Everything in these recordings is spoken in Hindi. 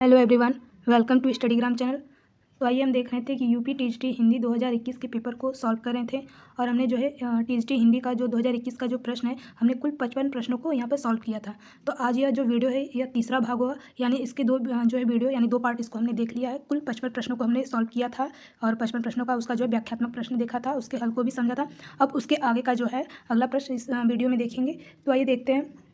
Hello everyone, welcome to Studygram channel. तो आइए हम देख रहे थे कि यूपी टीजीटी हिंदी 2021 के पेपर को सॉल्व कर रहे थे और हमने जो है टीजीटी हिंदी का जो 2021 का जो प्रश्न है हमने कुल 55 प्रश्नों को यहाँ पर सॉल्व किया था। तो आज यह जो वीडियो है यह तीसरा भाग होगा, यानी इसके दो जो है वीडियो यानी दो पार्ट इसको हमने देख लिया है। कुल 55 प्रश्नों को हमने सॉल्व किया था और 55 प्रश्नों का उसका जो है व्याख्यात्मक प्रश्न देखा था, उसके हल को भी समझा था। अब उसके आगे का जो है अगला प्रश्न इस वीडियो में देखेंगे। तो आइए देखते हैं।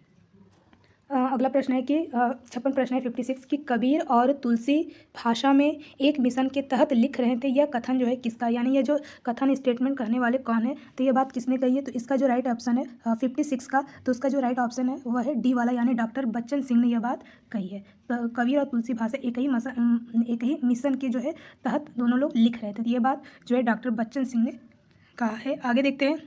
अगला प्रश्न है कि 56 प्रश्न है 56 कि कबीर और तुलसी भाषा में एक मिशन के तहत लिख रहे थे, यह कथन जो है किसका, यानी ये जो कथन स्टेटमेंट कहने वाले कौन है, तो ये बात किसने कही है। तो इसका जो राइट ऑप्शन है 56 का, तो उसका जो राइट ऑप्शन है वह है डी वाला, यानी डॉक्टर बच्चन सिंह ने यह बात कही है। तो कबीर और तुलसी भाषा एक ही मिशन के जो है तहत दोनों लोग लिख रहे थे, तो ये बात जो है डॉक्टर बच्चन सिंह ने कहा है। आगे देखते हैं।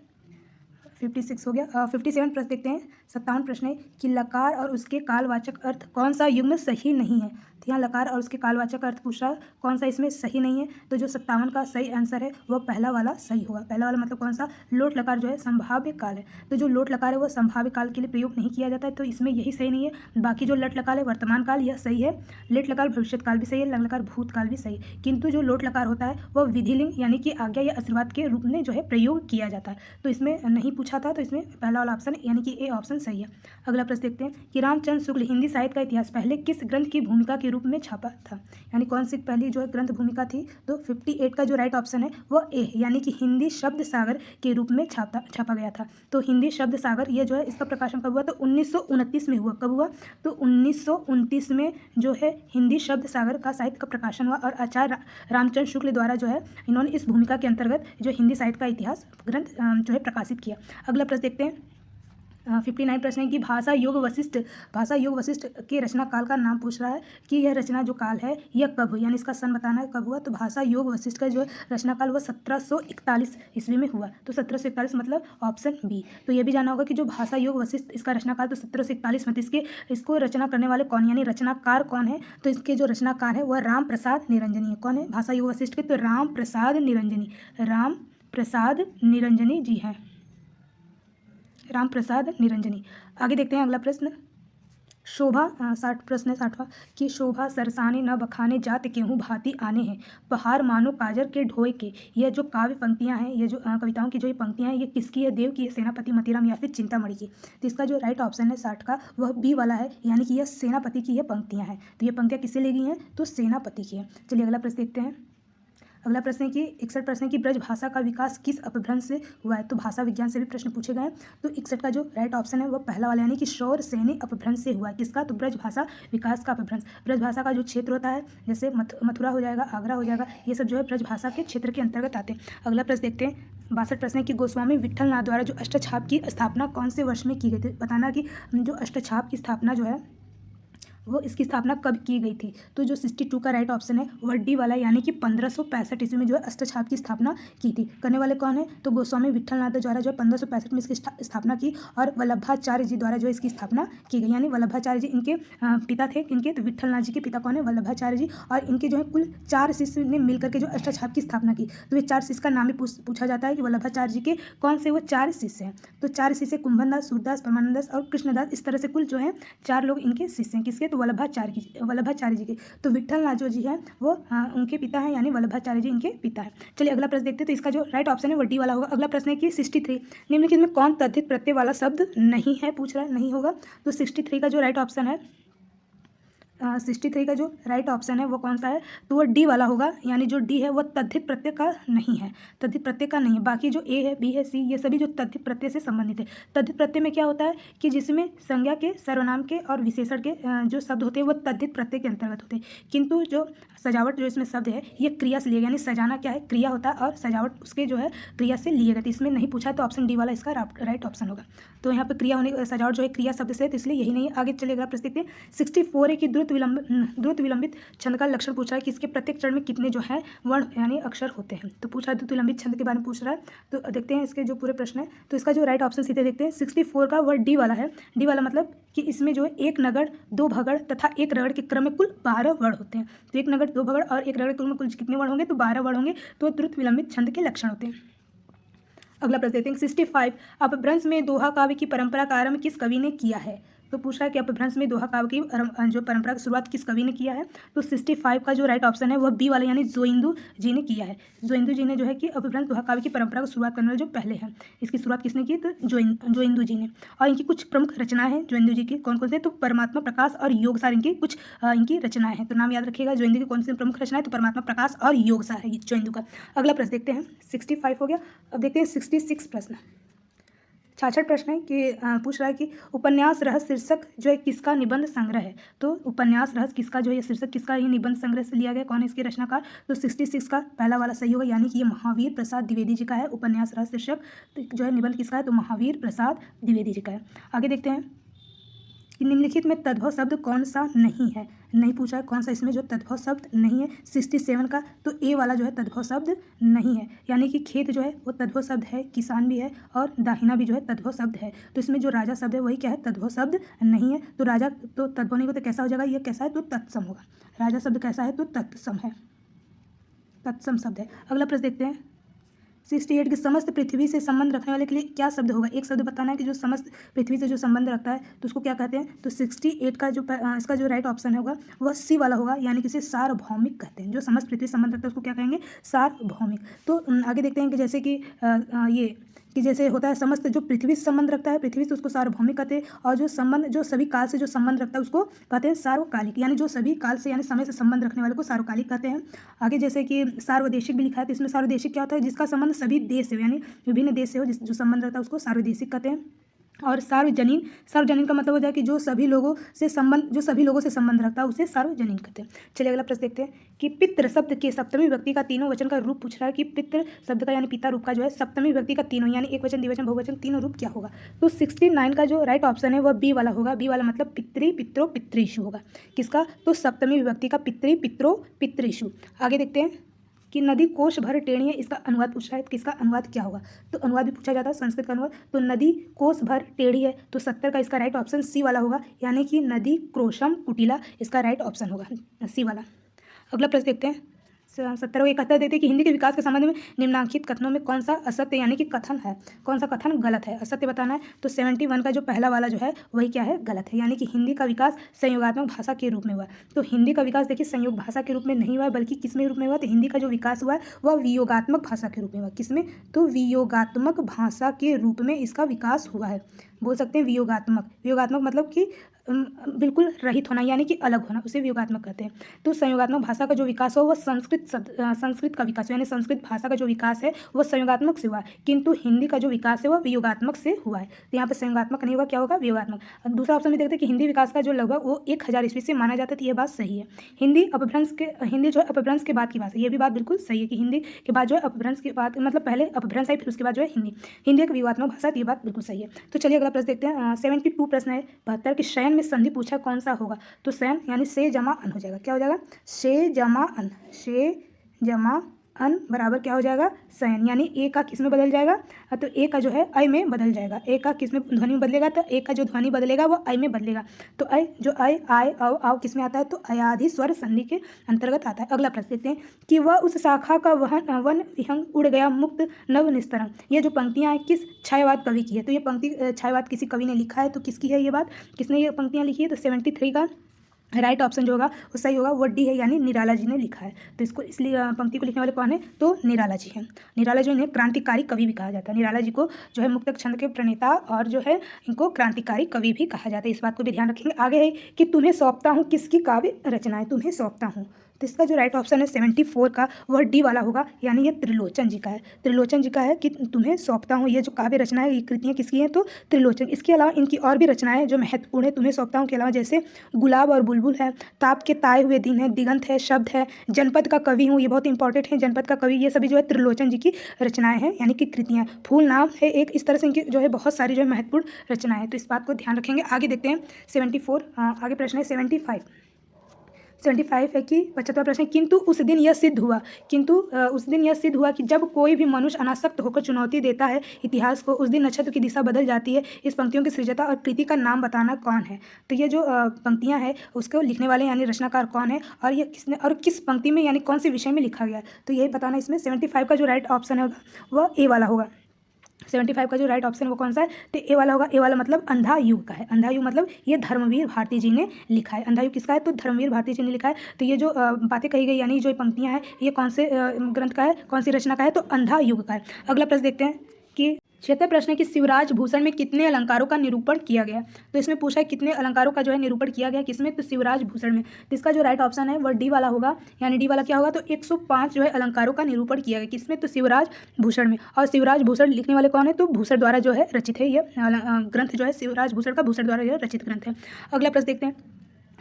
56 हो गया। 57 प्रश्न देखते हैं। 57 प्रश्न है कि लकार और उसके कालवाचक अर्थ कौन सा युग्म सही नहीं है। तो यहाँ लकार और उसके कालवाचक अर्थ पूछ रहा है, कौन सा इसमें सही नहीं है। तो जो 57 का सही आंसर है वह पहला वाला सही होगा। पहला वाला मतलब कौन सा, लोट लकार जो है संभाव्य काल है। तो जो लोट लकार है वह संभाव्य काल के लिए प्रयोग नहीं किया जाता है, तो इसमें यही सही नहीं है। बाकी जो लट लकार है वर्तमान काल, यह सही है। लेट लकार भविष्य काल भी सही है, लंग लकार भूतकाल भी सही है। किंतु जो लोट लकार होता है वह विधिलिंग यानी कि आज्ञा या आशीर्वाद के रूप में जो है प्रयोग किया जाता है, तो इसमें नहीं पूछा था, तो इसमें पहला वाला ऑप्शन यानी कि ए ऑप्शन सही है। अगला प्रश्न देखते हैं कि रामचंद्र शुक्ल हिंदी साहित्य का इतिहास पहले किस ग्रंथ की भूमिका के रूप में छापा था, यानी कौन सी पहली जो है ग्रंथ भूमिका थी। तो 58 का जो राइट ऑप्शन है वह ए है, यानी कि हिंदी शब्द सागर के रूप में छापा गया था। तो हिंदी शब्द सागर ये जो है इसका प्रकाशन कब हुआ, तो 1929 में हुआ। कब हुआ, तो 1929 में जो है हिंदी शब्द सागर का साहित्य का प्रकाशन हुआ और आचार्य रामचंद्र शुक्ल द्वारा जो है इन्होंने इस भूमिका के अंतर्गत जो हिंदी साहित्य का इतिहास ग्रंथ जो है प्रकाशित किया। अगला प्रश्न देखते हैं। 59 प्रश्न है कि भाषा योग वशिष्ठ के रचना काल का नाम पूछ रहा है कि यह रचना जो काल है यह कब हुई, यानी इसका सन बताना है कब हुआ। तो भाषा योग वशिष्ठ का जो रचना काल वह 1741 ईस्वी में हुआ। तो 1741 मतलब ऑप्शन बी। तो ये भी जाना होगा कि जो भाषा योग वशिष्ठ इसका रचना काल तो 1741 मतलब इसको रचना करने वाले कौन, यानी रचनाकार कौन है। तो इसके जो रचनाकार है वह राम प्रसाद निरंजनी है। कौन है भाषा योग वशिष्ठ के, तो राम प्रसाद निरंजनी जी हैं, राम प्रसाद निरंजनी। आगे देखते हैं अगला प्रश्न। शोभा 60 प्रश्न है 60वां कि शोभा सरसाने न बखाने जात केहूँ भांति आने हैं, पहाड़ मानो काजर के ढोए के। यह जो काव्य पंक्तियां हैं, ये जो कविताओं की जो ये पंक्तियां हैं, ये किसकी है, देव की है, सेनापति मतीराम या फिर चिंतामणि की। तो इसका जो राइट ऑप्शन है 60 का वह बी वाला है, यानी कि यह सेनापति की यह पंक्तियाँ हैं। तो ये पंक्तियाँ किससे ली गई हैं, तो सेनापति की है। चलिए अगला प्रश्न देखते हैं। अगला प्रश्न है कि 61 प्रश्न है कि ब्रज भाषा का विकास किस अपभ्रंश से हुआ है। तो भाषा विज्ञान से भी प्रश्न पूछे गए हैं। तो 61 का जो राइट ऑप्शन है वो पहला वाला, यानी कि शौर सैन्य अपभ्रंश से हुआ है। किसका, तो ब्रज भाषा विकास का अपभ्रंश। ब्रज भाषा का जो क्षेत्र होता है, जैसे मथुरा हो जाएगा, आगरा हो जाएगा, ये सब जो है ब्रज भाषा के क्षेत्र के अंतर्गत आते हैं। अगला प्रश्न देखते हैं। 62 प्रश्न है कि गोस्वामी विट्ठलनाथ द्वारा जो अष्टछाप की स्थापना कौन से वर्ष में की गई थी। बताना कि जो अष्टछाप की स्थापना जो है वो इसकी स्थापना कब की गई थी। तो जो 62 का राइट ऑप्शन है वह डी वाला, यानी कि 1565 ईस्वी में जो है अष्टछाप की स्थापना की थी। करने वाले कौन है, तो गोस्वामी विट्ठलनाथ द्वारा जो है 1565 में इसकी स्थापना की और वल्लभाचार्य जी द्वारा जो है इसकी स्थापना की गई। यानी वल्लभाचार्य जी इनके पिता थे। इनके, तो विट्ठलनाथ जी के पिता कौन है, वल्लभाचार्य जी। और इनके जो है कुल 4 शिष्य ने मिलकर के जो अष्टछाप की स्थापना की। तो ये 4 शिष्य का नाम भी पूछा जाता है कि वल्लभाचार्य जी के कौन से वो 4 शिष्य हैं। तो 4 शिष्य कुंभन दास, सूरदास, परमानंद दास और कृष्णदास, इस तरह से कुल जो है 4 लोग इनके शिष्य हैं। किसके, तो वल्लभाचार्य जी के। तो विट्ठलनाथ जो जी है वो उनके पिता हैं, यानी वल्लभाचार्य जी इनके पिता हैं। चलिए अगला प्रश्न देखते हैं। तो इसका जो राइट ऑप्शन है वो डी वाला होगा। अगला प्रश्न है कि 63 निम्नलिखित में कौन तद्धित प्रत्यय वाला शब्द नहीं है, पूछ रहा है, नहीं होगा। तो 63 का जो राइट ऑप्शन है 63 का जो राइट ऑप्शन है वो कौन सा है, तो वो डी वाला होगा, यानी जो डी है वो तद्धित प्रत्यय का नहीं है, तद्धित प्रत्यय का नहीं है। बाकी जो ए है, बी है, सी, ये सभी जो तद्धित प्रत्यय से संबंधित है। तद्धित प्रत्यय में क्या होता है कि जिसमें संज्ञा के, सर्वनाम के और विशेषण के जो शब्द होते हैं वो तद्धित प्रत्यय के अंतर्गत होते हैं। किंतु जो सजावट जो इसमें शब्द है ये क्रिया से लिया, यानी सजाना क्या है, क्रिया होता है, और सजावट उसके जो है क्रिया से लिए गए। इसमें नहीं पूछा, तो ऑप्शन डी वाला इसका राइट ऑप्शन होगा। तो यहाँ पर क्रिया होने, सजावट जो है क्रिया शब्द से है, तो इसलिए यही नहीं है। आगे चलेगा प्रश्न देखते हैं। 64 है कि द्रुत विलंबित छंद का लक्षण पूछ रहा है कि इसके प्रत्येक चरण में कितने जो है वर्ण यानी अक्षर होते हैं। तो पूछ रहा है द्रुत विलंबित छंद के बारे में पूछ रहा है। तो देखते हैं इसके जो पूरे प्रश्न है। तो इसका जो राइट ऑप्शन सीधे देखते हैं। 64 का वर्ड डी वाला है। डी वाला मतलब कि इसमें जो है एक नगड़, 2 भगड़ तथा एक रगड़ के क्रम में कुल 12 वर्ण होते हैं। तो एक नगड़, 2 भगड़ और एक रगड़ के क्रम में कुल कितने वर्ण होंगे, तो 12 वर्ण होंगे। तो द्रुत विलंबित छंद के लक्षण होते हैं। अगला प्रश्न देखते हैं। 65 अपभ्रंश में दोहा काव्य की परंपरा का आरंभ किस कवि ने किया है। तो पूछ रहा है कि अपभ्रंश में दोहा काव्य की जो परंपरा की शुरुआत किस कवि ने किया है। तो 65 का जो राइट ऑप्शन है वह बी वाला यानी जोइंदू जी ने किया है। जोइंदू जी ने जो है कि अपभ्रंश दोहा काव्य की परंपरा को शुरुआत करने वाले जो पहले हैं, इसकी शुरुआत किसने की, तो जोइंदू जी ने। और इनकी कुछ प्रमुख रचनाएं हैं जोइंदू जी की, कौन कौन से, तो परमात्मा प्रकाश और योगसार इनकी कुछ इनकी रचनाएं हैं। तो नाम याद रखिएगा जोइंदू की कौन सी प्रमुख रचनाएं, तो परमात्मा प्रकाश और योगसार है जोइंदू का। अगला प्रश्न देखते हैं, 65 हो गया। अब देखते हैं 66 प्रश्न। 66 प्रश्न है कि पूछ रहा है कि उपन्यास रहस्य शीर्षक जो है किसका निबंध संग्रह है। तो उपन्यास रहस्य किसका जो है शीर्षक किसका ये निबंध संग्रह से लिया गया, कौन है इसके रचनाकार। तो 66 का पहला वाला सही होगा, यानी कि ये महावीर प्रसाद द्विवेदी जी का है। उपन्यास रहस्य शीर्षक जो है निबंध किसका है, तो महावीर प्रसाद द्विवेदी जी का है। आगे देखते हैं कि निम्नलिखित में तद्भव शब्द कौन सा नहीं है। नहीं पूछा है कौन सा इसमें जो तद्भव शब्द नहीं है 67 का, तो ए वाला जो है तद्भव शब्द नहीं है, यानी कि खेत जो है वो तद्भव शब्द है, किसान भी है और दाहिना भी जो है तद्भव शब्द है। तो इसमें जो राजा शब्द है वही क्या है, तद्भव शब्द नहीं है। तो राजा तो तद्भव नहीं हो तो कैसा हो जाएगा, ये कैसा है, तो तत्सम होगा। राजा शब्द कैसा है, तो तत्सम है, तत्सम शब्द है। अगला प्रश्न देखते हैं 68 की समस्त पृथ्वी से संबंध रखने वाले के लिए क्या शब्द होगा। एक शब्द बताना है कि जो समस्त पृथ्वी से जो संबंध रखता है तो उसको क्या कहते हैं। तो 68 का जो इसका जो राइट ऑप्शन होगा वह सी वाला होगा, यानी कि इसे सार्वभौमिक कहते हैं। जो समस्त पृथ्वी से संबंध रखता है उसको क्या कहेंगे, सार्वभौमिक। तो आगे देखते हैं कि जैसे कि ये कि जैसे होता है समस्त जो पृथ्वी से संबंध रखता है, पृथ्वी से उसको सार्वभौमिक कहते हैं। और जो संबंध जो सभी काल से जो संबंध रखता है उसको कहते हैं सार्वकालिक, यानी जो सभी काल से यानी समय से संबंध रखने वाले को सार्वकालिक कहते हैं। आगे जैसे कि सार्वदेशिक भी लिखा है, तो इसमें सार्वदेशिक क्या होता है, जिसका संबंध सभी देश से हो यानी विभिन्न देश से हो, जो संबंध रहता है उसको सार्वदेशिक कहते हैं। और सार्वजनीन, सार्वजनीन का मतलब हो जाए कि जो सभी लोगों से संबंध रखता है उसे सार्वजनीन कहते हैं। चलिए अगला प्रश्न देखते हैं कि पितृ शब्द के सप्तमी व्यक्ति का तीनों वचन का रूप पूछ रहा है कि पितृ शब्द का यानी पिता रूप का जो है सप्तमी व्यक्ति का तीनों यानी एक वचन द्विवचन बहुवचन तीनों रूप क्या होगा। तो 69 का जो राइट ऑप्शन है वह बी वाला होगा। बी वाला मतलब पितृ पित्रो पितृषु होगा। किसका, तो सप्तमी विभक्ति का पितृ पित्रो पितृषु। आगे देखते हैं कि नदी कोश भर टेढ़ी है, इसका अनुवाद पूछ रहा है, किसका अनुवाद क्या होगा। तो अनुवाद भी पूछा जाता है, संस्कृत का अनुवाद। तो नदी कोश भर टेढ़ी है, तो 70 का इसका राइट ऑप्शन सी वाला होगा, यानी कि नदी क्रोशम कुटिला इसका राइट ऑप्शन होगा सी वाला। अगला प्रश्न देखते हैं 70 को कहता देते कि हिंदी के विकास के संबंध में निम्नांकित कथनों में कौन सा असत्य यानी कि कथन है, कौन सा कथन गलत है, असत्य बताना है। तो 71 का जो पहला वाला जो है वही क्या है, गलत है, यानी कि हिंदी का विकास संयोगात्मक भाषा के रूप में हुआ। तो हिंदी का विकास देखिए संयोग भाषा के रूप में नहीं हुआ है, बल्कि किस में रूप में हुआ, तो हिंदी का जो विकास हुआ है वह वियोगात्मक भाषा के रूप में हुआ। किसमें, तो वियोगात्मक भाषा के रूप में इसका विकास हुआ है। बोल सकते हैं वियोगात्मक, वियोगात्मक मतलब कि बिल्कुल रहित होना यानी कि अलग होना, उसे वियोगात्मक कहते हैं। तो संयोगात्मक भाषा का जो विकास हो वह संस्कृत का विकास यानी संस्कृत भाषा का जो विकास है वह संयोगात्मक से हुआ है, किंतु हिंदी का जो विकास है वह वियोगात्मक से हुआ है। तो यहाँ पर संयोगात्मक नहीं होगा, क्या होगा, वियोगात्मक। दूसरा ऑप्शन में देखते हैं कि हिंदी विकास का जो लगभग वो 1000 ईस्वी से माना जाता है, तो ये बात सही है। हिंदी जो है अपभ्रंश के बाद की भाषा, ये भी बात बिल्कुल सही है कि हिंदी के बाद जो है अपभ्रंश के बाद मतलब पहले अपभ्रंश आई फिर उसके बाद जो है हिंदी एक वियोगात्मक भाषा, ये बात बिल्कुल सही है। तो चलिए अगला प्रश्न देखते हैं 72 प्रश्न है 72 कि शयन में संधि पूछा कौन सा होगा। तो शयन यानी से जमा अन हो जाएगा, क्या हो जाएगा, से जमा अन, से जमा अन बराबर क्या हो जाएगा, शयन, यानी ए का किस में बदल जाएगा, तो ए का जो है अय में बदल जाएगा। ए का किस में ध्वनि में बदलेगा, तो ए का जो ध्वनि बदलेगा वो अय में बदलेगा। तो अय जो अय आय आव किस में आता है, तो अयाधि स्वर संधि के अंतर्गत आता है। अगला प्रश्न देखते हैं कि वह उस शाखा का वन विहंग उड़ गया मुक्त नव निस्तरंग। ये जो पंक्तियाँ हैं किस छायावाद कवि की है। तो ये पंक्ति छायावाद किसी कवि ने लिखा है, तो किसकी है ये बात, किसने ये पंक्तियाँ लिखी है। तो 73 का राइट ऑप्शन जो होगा वो सही होगा, वो डी है, यानी निराला जी ने लिखा है। तो इसको इसलिए पंक्ति को लिखने वाले कौन है, तो निराला जी हैं। निराला जो इन्हें क्रांतिकारी कवि भी कहा जाता है। निराला जी को जो है मुक्तक छंद के प्रणेता और जो है इनको क्रांतिकारी कवि भी कहा जाता है। इस बात को भी ध्यान रखेंगे। आगे है कि तुम्हें सौंपता हूँ किसकी काव्य रचनाएं, तुम्हें सौंपता हूँ, तो इसका जो राइट ऑप्शन है 74 का वह डी वाला होगा, यानी ये त्रिलोचन जी का है। त्रिलोचन जी का है कि तुम्हें सौंपता हूँ, ये जो काव्य रचना है ये कृतियाँ किसकी हैं, तो त्रिलोचन। इसके अलावा इनकी और भी रचनाएं जो महत्वपूर्ण है तुम्हें सौंपता हूँ के अलावा, जैसे गुलाब और बुलबुल है, ताप के ताए हुए दिन है, दिगंत है, शब्द है, जनपद का कवि हूँ, ये बहुत इंपॉर्टेंट है, जनपद का कवि, ये सभी जो है त्रिलोचन जी की रचनाएं हैं यानी कि कृतियाँ। फूल नाम है एक, इस तरह से इनकी जो है बहुत सारी जो है महत्वपूर्ण रचनाएं हैं। तो इस बात को ध्यान रखेंगे। आगे देखते हैं 74 आगे प्रश्न है 75 है कि 75वां प्रश्न, किंतु उस दिन यह सिद्ध हुआ कि जब कोई भी मनुष्य अनासक्त होकर चुनौती देता है इतिहास को, उस दिन नक्षत्र की दिशा बदल जाती है। इस पंक्तियों की सृजता और कृति का नाम बताना कौन है। तो ये जो पंक्तियां हैं उसको लिखने वाले यानी रचनाकार कौन है और ये किसने और किस पंक्ति में यानी कौन से विषय में लिखा गया है, तो यही बताना। इसमें 75 का जो राइट ऑप्शन होगा वह ए वाला होगा। 75 का जो राइट ऑप्शन है वो कौन सा है, तो ए वाला होगा। ए वाला मतलब अंधा युग का है। अंधा युग मतलब ये धर्मवीर भारती जी ने लिखा है। अंधा युग किसका है, तो धर्मवीर भारती जी ने लिखा है। तो ये जो बातें कही गई यानी जो पंक्तियाँ हैं ये कौन से ग्रंथ का है, कौन सी रचना का है, तो अंधा युग का है। अगला प्रश्न देखते हैं कि 76 प्रश्न है कि शिवराज भूषण में कितने अलंकारों का निरूपण किया गया। तो इसमें पूछा है कितने अलंकारों का जो है निरूपण किया गया किसमें, तो शिवराज भूषण में। तो इसका जो राइट ऑप्शन है वह डी वाला होगा, यानी डी वाला क्या होगा, तो 105 जो है अलंकारों का निरूपण किया गया किसमें, तो शिवराज भूषण में। और शिवराज भूषण लिखने वाले कौन है, तो भूषण द्वारा जो है रचित है ये ग्रंथ जो है शिवराज भूषण का भूषण द्वारा यह रचित ग्रंथ है। अगला प्रश्न देखते हैं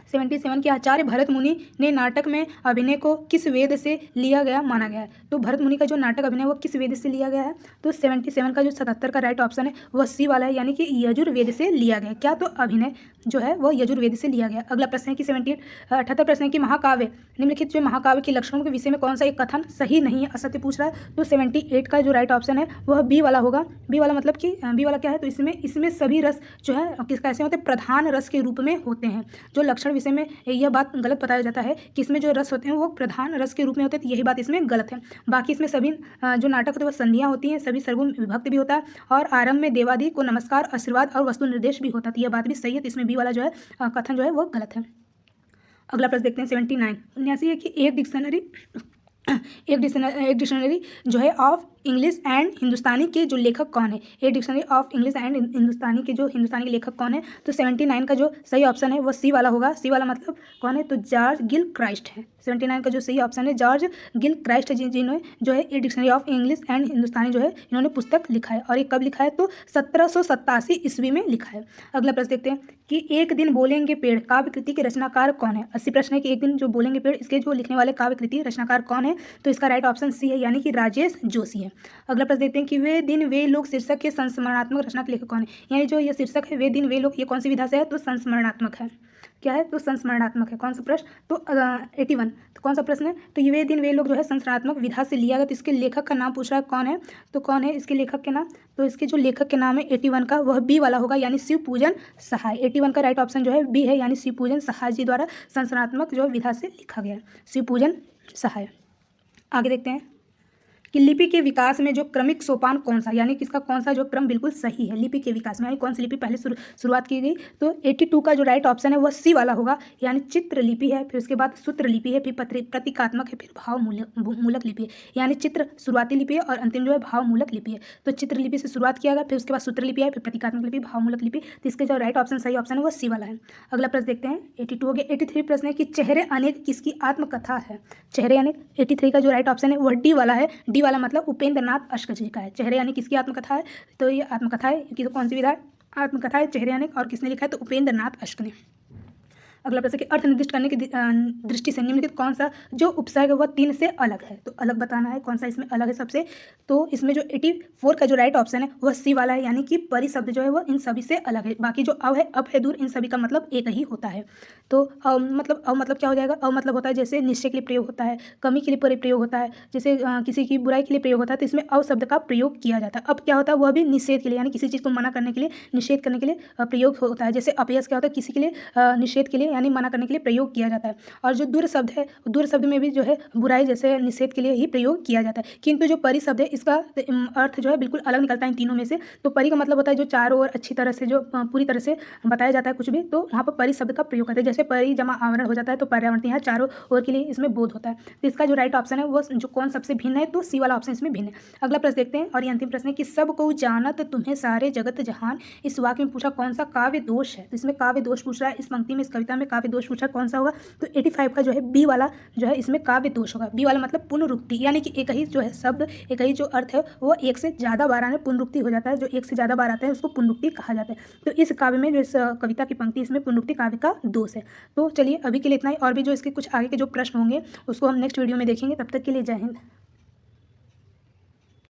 77 के आचार्य भरत मुनि ने नाटक में अभिनय को किस वेद से लिया गया माना गया है। तो भरत मुनि का जो नाटक अभिनय वो किस वेद से लिया गया है, तो 77 का जो 77 का राइट ऑप्शन है वह सी वाला है, यानी कि यजुर्वेद से लिया गया। क्या, तो अभिनय जो है वह यजुर्वेद से लिया गया। अगला प्रश्न है कि 78 प्रश्न है कि महाकाव्य निम्नलिखित जो महाकाव्य के लक्षणों के विषय में कौन सा एक कथन सही नहीं है, असत्य पूछ रहा है। तो 78 का जो राइट ऑप्शन है वह बी वाला होगा। बी वाला मतलब कि बी वाला क्या है, तो इसमें सभी रस जो है किस कैसे होते हैं, प्रधान रस के रूप में होते हैं। जो लक्षण विषय में यह बात गलत बताया जाता है कि इसमें जो रस होते हैं वो प्रधान रस के रूप में होते हैं, तो यही बात इसमें गलत है। बाकी इसमें सभी जो नाटक होते हैं वह संधियाँ होती हैं, सभी सर्वगुण विभक्त भी होता है और आरंभ में देवादि को नमस्कार आशीर्वाद और वस्तु निर्देश भी होता है, तो यह बात भी सही है। तो इसमें बी वाला जो है कथन जो है वो गलत है। अगला प्रश्न देखते हैं 79 है कि एक डिक्शनरी जो है ऑफ इंग्लिश एंड हिंदुस्तानी के जो लेखक कौन है। एक डिक्शनरी ऑफ इंग्लिश एंड हिंदुस्तानी के जो हिंदुस्तानी के लेखक कौन है, तो 79 का जो सही ऑप्शन है वो सी वाला होगा। सी वाला मतलब कौन है, तो जॉर्ज गिल क्राइस्ट है। 79 का जो सही ऑप्शन है जॉर्ज गिल क्राइस्ट जिन्होंने जो है एक डिक्शनरी ऑफ इंग्लिश एंड हिंदुस्तानी जो है इन्होंने पुस्तक लिखा है। और ये कब लिखा है, तो 1787 ईस्वी में लिखा है। अगला प्रश्न देखते हैं कि एक दिन बोलेंगे पेड़ काव्य कृति के रचनाकार कौन है। 80 प्रश्न है कि एक दिन जो बोलेंगे पेड़ इसके जो लिखने वाले काव्य कृति रचनाकार कौन है, तो इसका राइट ऑप्शन सी है, यानी कि राजेश जोशी है। अगला प्रश्न देखते हैं कि वे दिन वे लोग शीर्षक के संस्मरणात्मक रचना के लेखक कौन है। यानी जो ये शीर्षक है वे दिन वे लोग, ये कौन सी विधा से है, तो संस्मरणात्मक है। क्या है, तो संस्मरणात्मक है। कौन सा प्रश्न, तो 81, तो कौन सा प्रश्न है, तो ये वे दिन वे लोग जो है संस्मरणात्मक विधा से लिया गया। तो इसके लेखक का नाम पूछ रहा है कौन है, तो कौन है इसके लेखक के नाम, तो इसके जो लेखक के नाम है 81 का वह बी वाला होगा, यानी शिव पूजन सहाय। 81 का राइट ऑप्शन जो है बी है, यानी शिव पूजन सहाय जी द्वारा संस्मरणात्मक जो विधा से लिखा गया शिव पूजन सहाय। आगे देखते हैं कि लिपि के विकास में जो क्रमिक सोपान कौन सा, यानी किसका कौन सा जो क्रम बिल्कुल सही है लिपि के विकास में, यानी कौन सी लिपि पहले शुरुआत की गई, तो 82 का जो राइट ऑप्शन है वह सी वाला होगा, यानी चित्र लिपि है, फिर उसके बाद सूत्र लिपि है, फिर प्रतीकात्मक है, फिर भाव मूलक लिपि है। यानी चित्र शुरुआती लिपि है और अंतिम जो है भाव मूलक लिपि है। तो चित्र लिपि से शुरुआत किया गया, फिर उसके बाद सूत्र लिपि है, फिर प्रतीकात्मक लिपि, भाव मूलक लिपि। तो इसके जो राइट ऑप्शन सही ऑप्शन है वो सी वाला है। अगला प्रश्न देखते हैं 82 हो गया। 83 प्रश्न है कि चेहरे अनेक किसकी आत्मकथा है। चेहरे अनेक 83 का जो राइट ऑप्शन है वह डी वाला है। डी वाला मतलब उपेंद्र नाथ अश्क जी का है। चेहरे यानी किसकी आत्मकथा है, तो ये आत्मकथा है कि तो कौन सी विधा है, आत्मकथा है चेहरे यानी, और किसने लिखा है, तो उपेंद्र नाथ अश्क ने। अगला प्रश्न कि अर्थ निर्दिष्ट करने की दृष्टि से निम्नलिखित कौन सा जो उपसर्ग है वह 3 से अलग है। तो अलग बताना है कौन सा इसमें अलग है सबसे, तो इसमें जो 84 का जो राइट ऑप्शन है वह सी वाला है, यानी कि परि शब्द जो है वह इन सभी से अलग है। बाकी जो अव है, अप है दूर, इन सभी का मतलब एक ही होता है। तो अव मतलब क्या हो जाएगा, अव मतलब होता है जैसे निश्चय के लिए प्रयोग होता है, कमी के लिए प्रयोग होता है, जैसे किसी की बुराई के लिए प्रयोग होता है, तो इसमें अव शब्द का प्रयोग किया जाता है। अब क्या होता है, वह भी निषेध के लिए, यानी किसी चीज़ को मना करने के लिए, निषेध करने के लिए प्रयोग होता है। जैसे अपयश क्या होता है, किसी के लिए निषेध के लिए यानी मना करने के लिए प्रयोग किया जाता है। और जो दूर शब्द है, दूर शब्द में भी जो है बुराई जैसे निषेध के लिए ही प्रयोग किया जाता है। किंतु जो परि शब्द है इसका अर्थ जो है बिल्कुल अलग निकलता है इन तीनों में से। तो परि का मतलब होता है जो चारों ओर अच्छी तरह से, जो पूरी तरह से बताया जाता है कुछ भी, तो वहाँ पर परि शब्द का प्रयोग करते हैं। जैसे परि जमा आवरण हो जाता है, तो पर्यावरण यहाँ चारों ओर के लिए इसमें बोध होता है। तो इसका जो राइट ऑप्शन है वो जो कौन सबसे भिन्न है, तो सी वाला ऑप्शन इसमें भिन्न है। अगला प्रश्न देखते हैं, और ये अंतिम प्रश्न है कि सब को जानत तुम्हें सारे जगत जहान, इस वाक्य में पूछा कौन सा काव्य दोष है। तो इसमें काव्य दोष पूछ रहा है, इस पंक्ति में, इस कविता में काव्य दोष पूछा कौन सा होगा, तो 85 का जो है बी वाला जो है इसमें काव्य दोष होगा। बी वाला मतलब पुनरुक्ति, यानी कि एक ही जो है शब्द, एक ही जो अर्थ है वो एक से ज़्यादा बार आने पुनरुक्ति हो जाता है। जो एक से ज़्यादा बार आता है उसको पुनरुक्ति कहा जाता है। तो इस काव्य में, जो इस कविता की पंक्ति, इसमें पुनरुक्ति काव्य का दोष है। तो चलिए अभी के लिए इतना ही, और भी जो इसके कुछ आगे के जो प्रश्न होंगे उसको हम नेक्स्ट वीडियो में देखेंगे। तब तक के लिए जय हिंद।